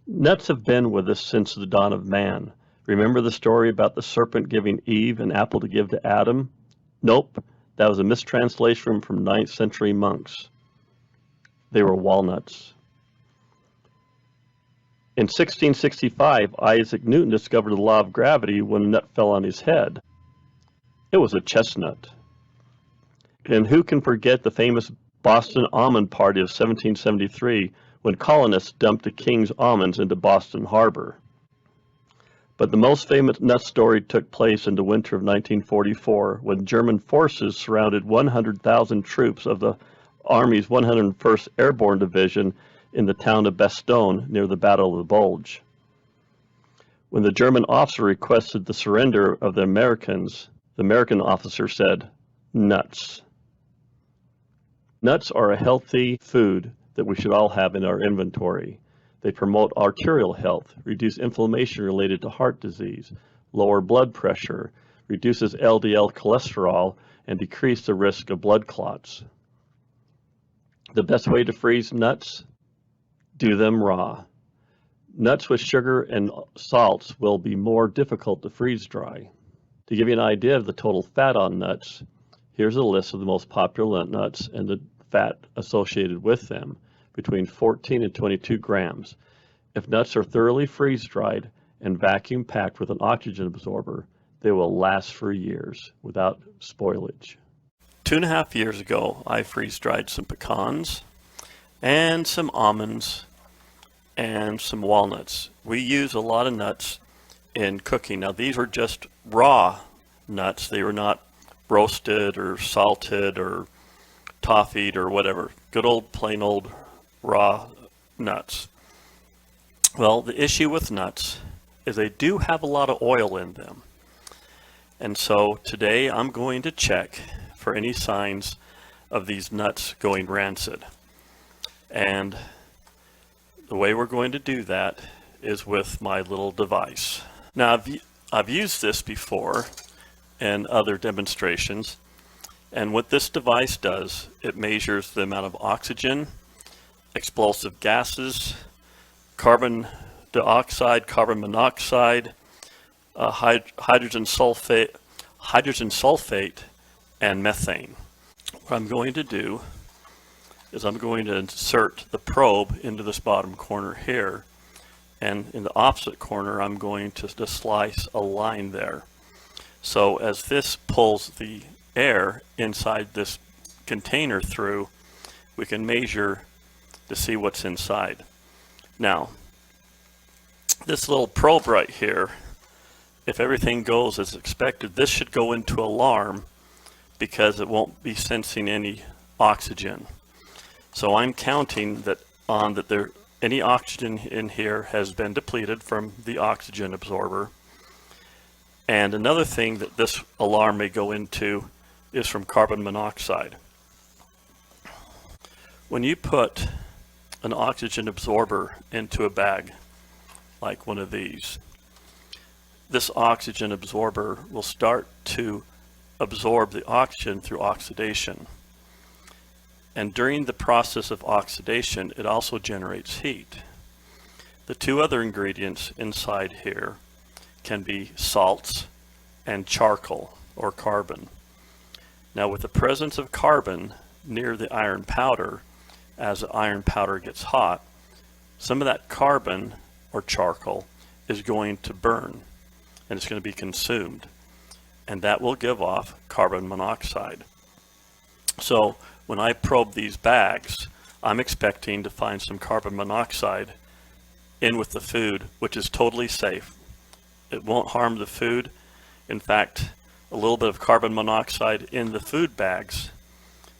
Nuts have been with us since the dawn of man. Remember the story about the serpent giving Eve an apple to give to Adam? Nope, that was a mistranslation from 9th century monks. They were walnuts. In 1665, Isaac Newton discovered the law of gravity when a nut fell on his head. It was a chestnut. And who can forget the famous Boston Almond Party of 1773 when colonists dumped the king's almonds into Boston Harbor? But the most famous nut story took place in the winter of 1944 when German forces surrounded 100,000 troops of the Army's 101st Airborne Division in the town of Bastogne near the Battle of the Bulge. When the German officer requested the surrender of the Americans, the American officer said, "Nuts." Nuts are a healthy food that we should all have in our inventory. They promote arterial health, reduce inflammation related to heart disease, lower blood pressure, reduces LDL cholesterol, and decrease the risk of blood clots. The best way to freeze nuts? Do them raw. Nuts with sugar and salts will be more difficult to freeze dry. To give you an idea of the total fat on nuts, here's a list of the most popular nuts and the fat associated with them, between 14 and 22 grams. If nuts are thoroughly freeze-dried and vacuum packed with an oxygen absorber, they will last for years without spoilage. 2.5 years ago, I freeze-dried some pecans and some almonds and some walnuts. We use a lot of nuts in cooking. Now these were just raw nuts. They were not roasted or salted or toffeed or whatever. Good old plain old raw nuts. Well, the issue with nuts is they do have a lot of oil in them. And so today I'm going to check for any signs of these nuts going rancid. And the way we're going to do that is with my little device. Now I've used this before in other demonstrations, and what this device does, it measures the amount of oxygen, explosive gases, carbon dioxide, carbon monoxide, hydrogen sulfate, and methane. What I'm going to do is I'm going to insert the probe into this bottom corner here, and in the opposite corner I'm going to just slice a line there. So as this pulls the air inside this container through, we can measure to see what's inside. Now, this little probe right here, if everything goes as expected, this should go into alarm because it won't be sensing any oxygen. So I'm counting that any oxygen in here has been depleted from the oxygen absorber. And another thing that this alarm may go into is from carbon monoxide. When you put an oxygen absorber into a bag like one of these, this oxygen absorber will start to absorb the oxygen through oxidation. And during the process of oxidation, it also generates heat. The two other ingredients inside here can be salts and charcoal or carbon. Now with the presence of carbon near the iron powder, as the iron powder gets hot, some of that carbon or charcoal is going to burn and it's going to be consumed, and that will give off carbon monoxide. So when I probe these bags, I'm expecting to find some carbon monoxide in with the food, which is totally safe. It won't harm the food. In fact, a little bit of carbon monoxide in the food bags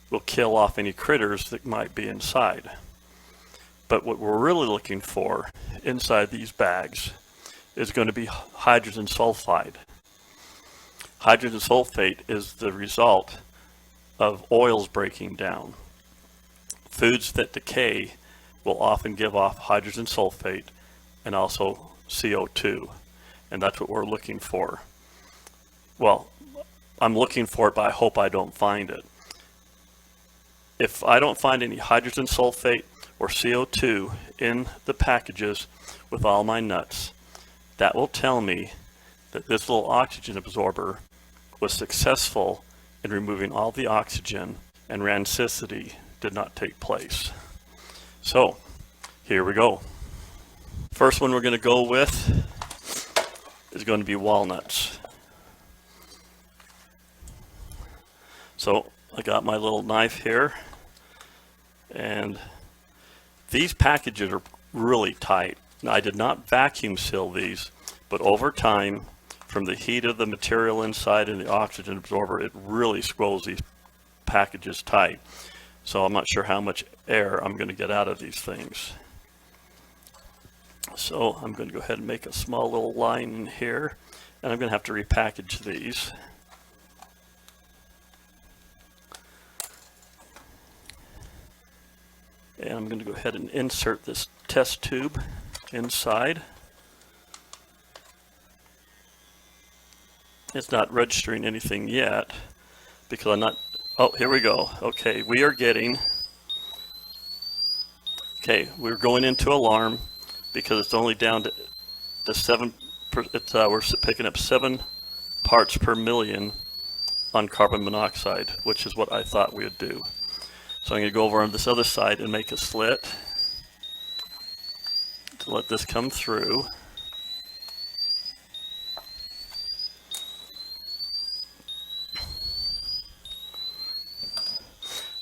will kill off any critters that might be inside. But what we're really looking for inside these bags is going to be hydrogen sulfide. Hydrogen sulfate is the result of oils breaking down. Foods that decay will often give off hydrogen sulfate and also CO2, and that's what we're looking for. Well, I'm looking for it, but I hope I don't find it. If I don't find any hydrogen sulfate or CO2 in the packages with all my nuts, that will tell me that this little oxygen absorber was successful in removing all the oxygen and rancidity did not take place. So here we go. First one we're going to go with is going to be walnuts. So I got my little knife here, and these packages are really tight. Now, I did not vacuum seal these, but over time, from the heat of the material inside and the oxygen absorber, it really squeezes these packages tight. So I'm not sure how much air I'm going to get out of these things. So I'm going to go ahead and make a small little line in here, and I'm going to have to repackage these. And I'm going to go ahead and insert this test tube inside. It's not registering anything yet because I'm not, oh, here we go. Okay, we're going into alarm because it's only down to 7, we're picking up 7 parts per million on carbon monoxide, which is what I thought we would do. So I'm going to go over on this other side and make a slit to let this come through.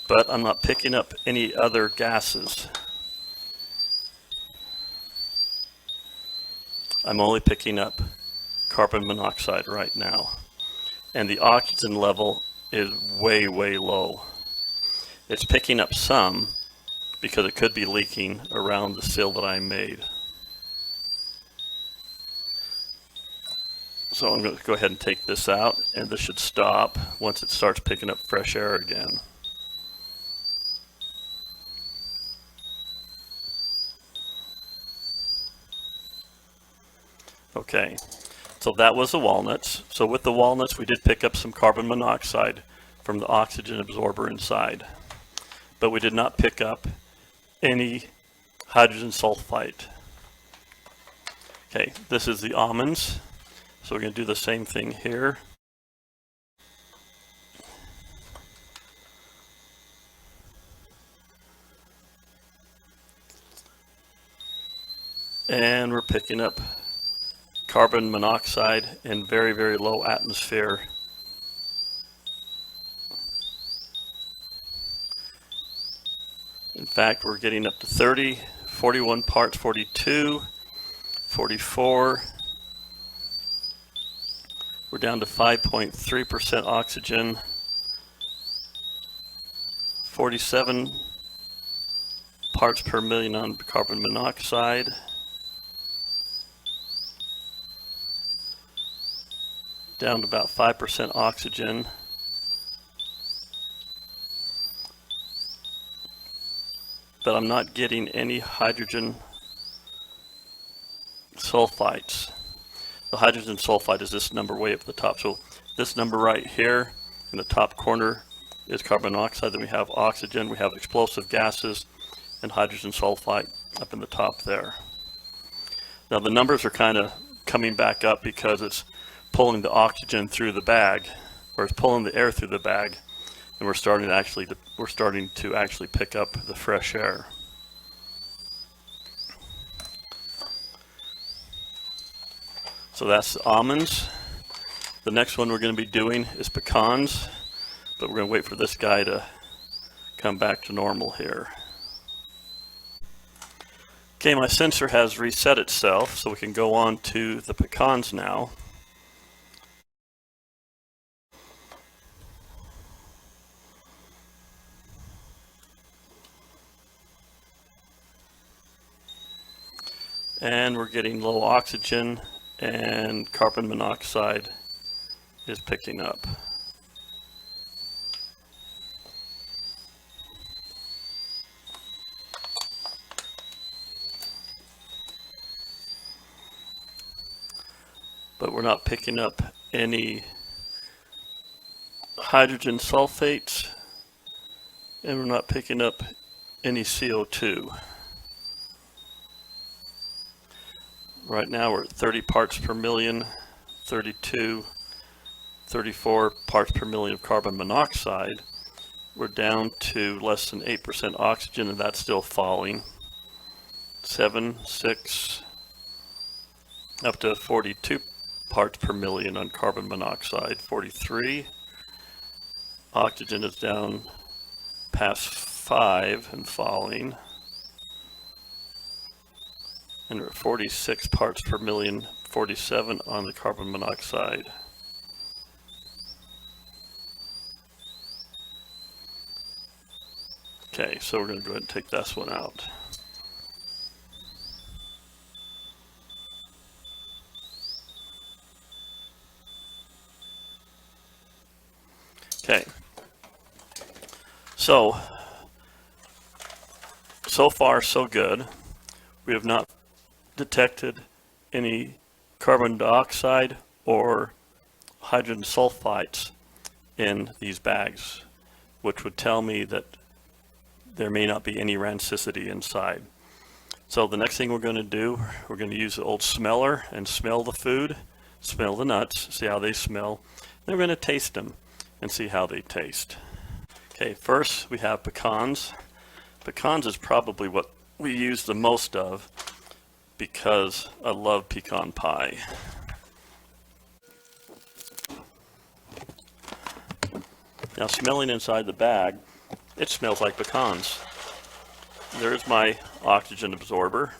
But I'm not picking up any other gases. I'm only picking up carbon monoxide right now. And the oxygen level is way, way low. It's picking up some because it could be leaking around the seal that I made. So I'm going to go ahead and take this out, and this should stop once it starts picking up fresh air again. Okay, so that was the walnuts. So with the walnuts, we did pick up some carbon monoxide from the oxygen absorber inside, but we did not pick up any hydrogen sulfide. Okay, this is the almonds. So we're going to do the same thing here. And we're picking up carbon monoxide in very, very low atmosphere. In fact, we're getting up to 30, 41 parts, 42, 44. We're down to 5.3% oxygen, 47 parts per million on carbon monoxide. Down to about 5% oxygen. But I'm not getting any hydrogen sulfides. The hydrogen sulfide is this number way up at the top. So this number right here in the top corner is carbon monoxide. Then we have oxygen, we have explosive gases, and hydrogen sulfide up in the top there. Now the numbers are kind of coming back up because it's pulling the oxygen through the bag, or it's pulling the air through the bag, and we're starting to actually pick up the fresh air. So that's the almonds. The next one we're going to be doing is pecans, but we're going to wait for this guy to come back to normal here. Okay, my sensor has reset itself, so we can go on to the pecans now. And we're getting low oxygen, and carbon monoxide is picking up. But we're not picking up any hydrogen sulfates, and we're not picking up any CO2. Right now we're at 30 parts per million, 32, 34 parts per million of carbon monoxide. We're down to less than 8% oxygen, and that's still falling. 7, 6, up to 42 parts per million on carbon monoxide. 43. Oxygen is down past 5 and falling. And we're at 46 parts per million, 47 on the carbon monoxide. Okay, so we're going to go ahead and take this one out. Okay, so far so good. We have not detected any carbon dioxide or hydrogen sulfides in these bags, which would tell me that there may not be any rancidity inside. So the next thing we're going to do, we're going to use the old smeller and smell the food, smell the nuts, see how they smell. Then we're going to taste them and see how they taste. Okay, first we have pecans. Pecans is probably what we use the most of because I love pecan pie. Now smelling inside the bag, it smells like pecans. There's my oxygen absorber.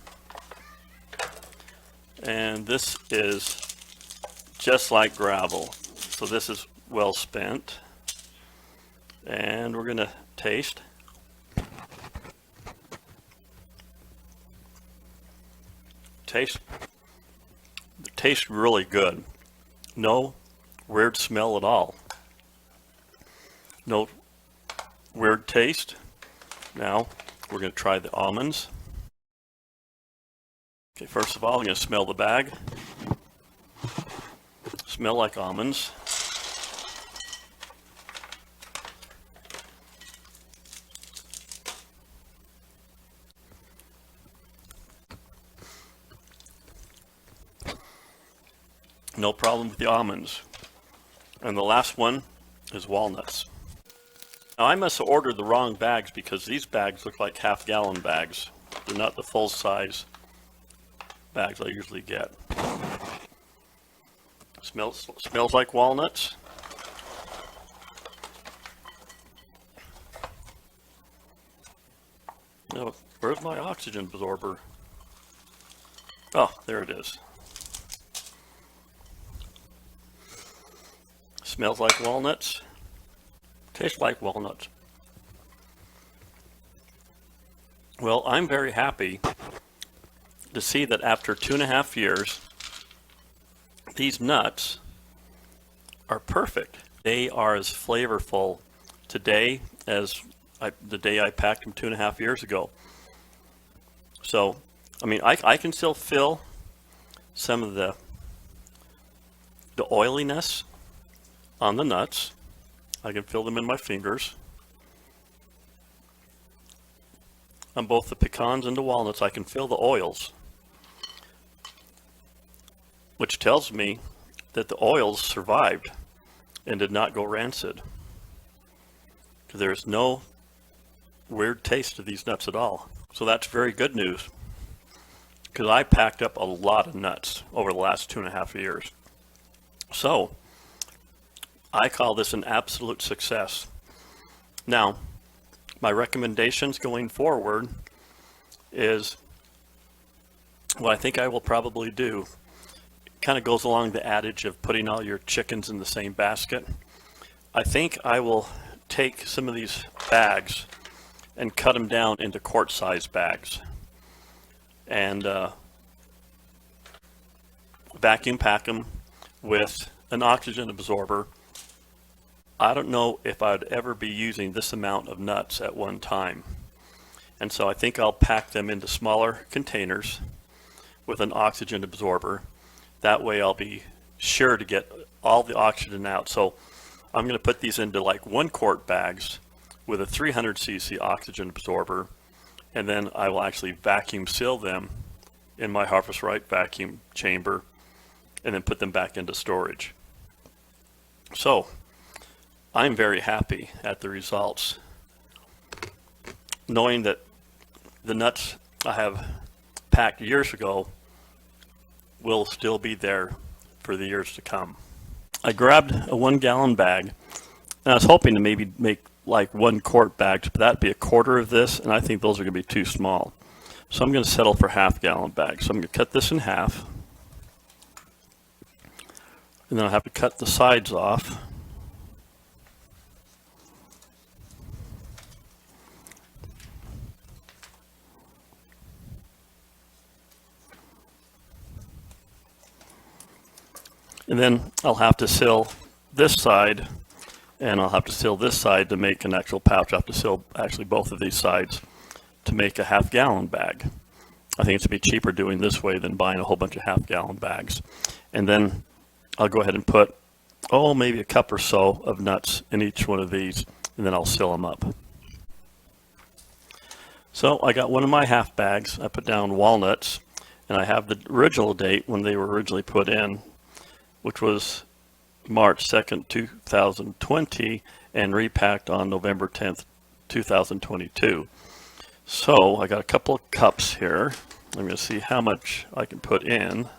And this is just like gravel. So this is well spent. And we're going to taste. Tastes really good. No weird smell at all. No weird taste. Now we're going to try the almonds. Okay, first of all, I'm going to smell the bag. Smell like almonds. No problem with the almonds. And the last one is walnuts. Now I must have ordered the wrong bags because these bags look like half-gallon bags. They're not the full-size bags I usually get. Smells like walnuts. Now, where's my oxygen absorber? Oh, there it is. Smells like walnuts. Tastes like walnuts. Well, I'm very happy to see that after 2.5 years, these nuts are perfect. They are as flavorful today as the day I packed them 2.5 years ago. So, I mean, I can still feel some of the oiliness on the nuts. I can feel them in my fingers. On both the pecans and the walnuts, I can feel the oils, which tells me that the oils survived and did not go rancid. There's no weird taste to these nuts at all. So that's very good news, because I packed up a lot of nuts over the last 2.5 years. So I call this an absolute success. Now, my recommendations going forward is what I think I will probably do. It kind of goes along the adage of putting all your chickens in the same basket. I think I will take some of these bags and cut them down into quart-sized bags and vacuum pack them with an oxygen absorber. I don't know if I'd ever be using this amount of nuts at one time. And so I think I'll pack them into smaller containers with an oxygen absorber. That way I'll be sure to get all the oxygen out. So I'm going to put these into like 1-quart bags with a 300cc oxygen absorber, and then I will actually vacuum seal them in my Harvest Right vacuum chamber and then put them back into storage. So I'm very happy at the results, knowing that the nuts I have packed years ago will still be there for the years to come. I grabbed a 1-gallon bag, and I was hoping to maybe make like 1-quart bags, but that'd be a quarter of this, and I think those are going to be too small. So I'm going to settle for half-gallon bags. So I'm going to cut this in half, and then I'll have to cut the sides off. And then I'll have to seal this side, and I'll have to seal this side to make an actual pouch. I'll have to seal actually both of these sides to make a half-gallon bag. I think it's going to be cheaper doing this way than buying a whole bunch of half-gallon bags. And then I'll go ahead and put, maybe a cup or so of nuts in each one of these, and then I'll seal them up. So I got one of my half bags. I put down walnuts, and I have the original date when they were originally put in, which was March 2nd, 2020, and repacked on November 10th, 2022. So I got a couple of cups here. I'm going to see how much I can put in.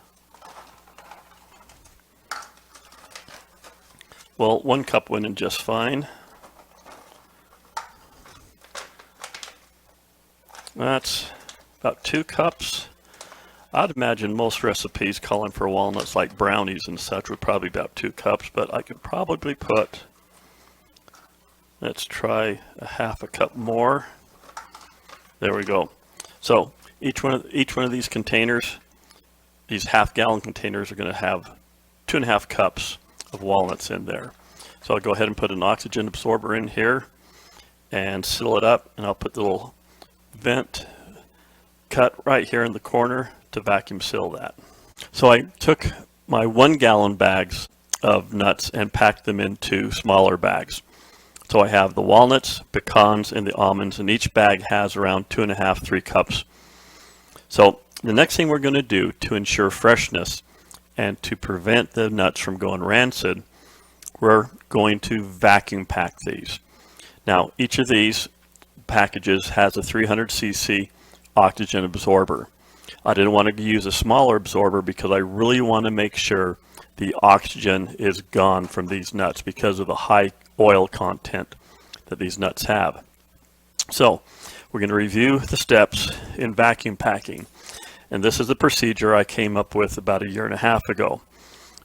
Well, 1 cup went in just fine. That's about 2 cups. I'd imagine most recipes calling for walnuts like brownies and such would probably be about 2 cups, but I could probably put, let's try a half a cup more. There we go. So each one of these containers, these half-gallon containers, are going to have 2.5 cups of walnuts in there. So I'll go ahead and put an oxygen absorber in here and seal it up, and I'll put the little vent cut right here in the corner to vacuum seal that. So I took my 1-gallon bags of nuts and packed them into smaller bags. So I have the walnuts, pecans, and the almonds, and each bag has around 2.5, 3 cups. So the next thing we're going to do to ensure freshness and to prevent the nuts from going rancid, we're going to vacuum pack these. Now, each of these packages has a 300cc oxygen absorber. I didn't want to use a smaller absorber because I really want to make sure the oxygen is gone from these nuts because of the high oil content that these nuts have. So we're going to review the steps in vacuum packing, and this is the procedure I came up with about 1.5 years ago.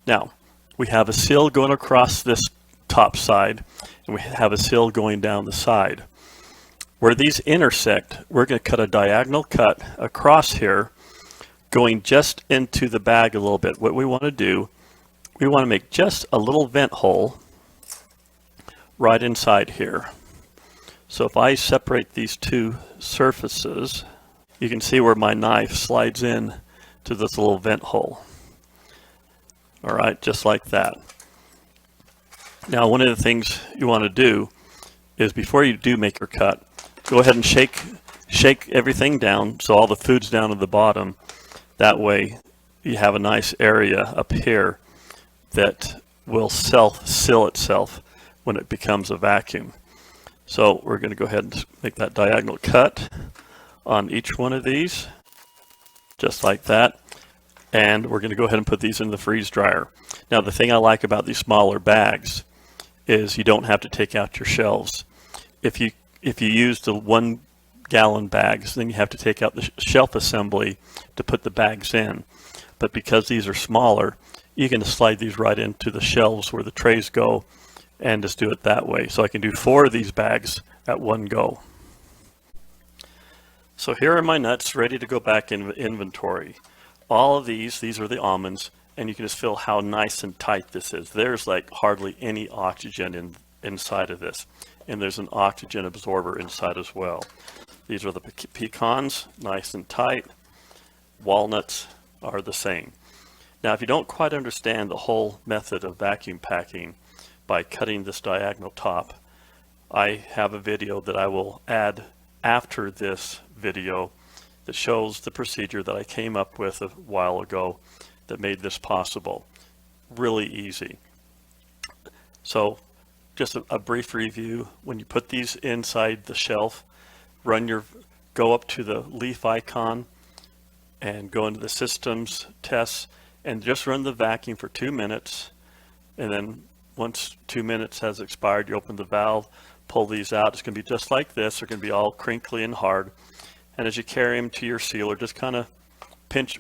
Now, we have a seal going across this top side, and we have a seal going down the side. Where these intersect, we're going to cut a diagonal cut across here, going just into the bag a little bit. What we want to do, we want to make just a little vent hole right inside here. So if I separate these two surfaces, you can see where my knife slides in to this little vent hole. All right, just like that. Now, one of the things you want to do is before you do make your cut, go ahead and shake everything down so all the food's down at the bottom. That way you have a nice area up here that will self-seal itself when it becomes a vacuum. So we're going to go ahead and make that diagonal cut on each one of these, just like that. And we're going to go ahead and put these in the freeze dryer. Now, the thing I like about these smaller bags is you don't have to take out your shelves. If you use the 1-gallon bags, then you have to take out the shelf assembly to put the bags in. But because these are smaller, you can just slide these right into the shelves where the trays go and just do it that way. So I can do 4 of these bags at one go. So here are my nuts ready to go back in inventory. All of these are the almonds, and you can just feel how nice and tight this is. There's like hardly any oxygen inside of this. And there's an oxygen absorber inside as well. These are the pecans, nice and tight. Walnuts are the same. Now, if you don't quite understand the whole method of vacuum packing, by cutting this diagonal top. I have a video that I will add after this video that shows the procedure that I came up with a while ago that made this possible. Really easy. So just a brief review. When you put these inside the shelf, go up to the leaf icon and go into the systems tests and just run the vacuum for 2 minutes. And then once 2 minutes has expired, you open the valve, pull these out. It's going to be just like this. They're going to be all crinkly and hard. And as you carry them to your sealer, just kind of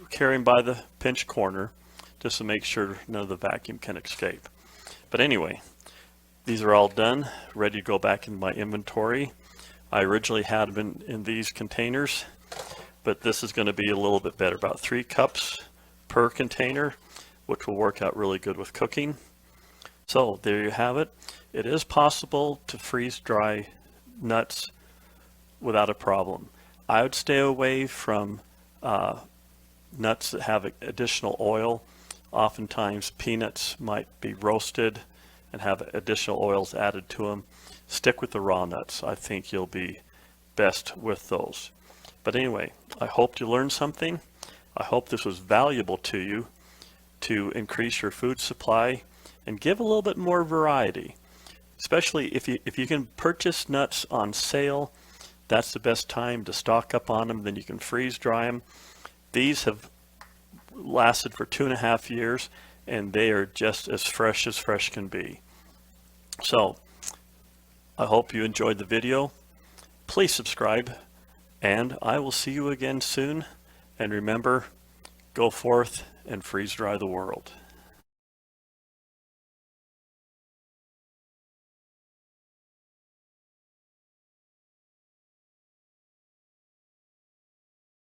carry them by the pinch corner just to make sure none of the vacuum can escape. But anyway, these are all done, ready to go back in my inventory. I originally had them in these containers, but this is going to be a little bit better, about 3 cups per container, which will work out really good with cooking. So there you have it. It is possible to freeze dry nuts without a problem. I would stay away from nuts that have additional oil. Oftentimes peanuts might be roasted and have additional oils added to them. Stick with the raw nuts. I think you'll be best with those. But anyway, I hope you learned something. I hope this was valuable to you to increase your food supply and give a little bit more variety. Especially if you can purchase nuts on sale, that's the best time to stock up on them. Then you can freeze dry them. These have lasted for 2.5 years and they are just as fresh can be. So I hope you enjoyed the video. Please subscribe and I will see you again soon. And remember, go forth and freeze dry the world.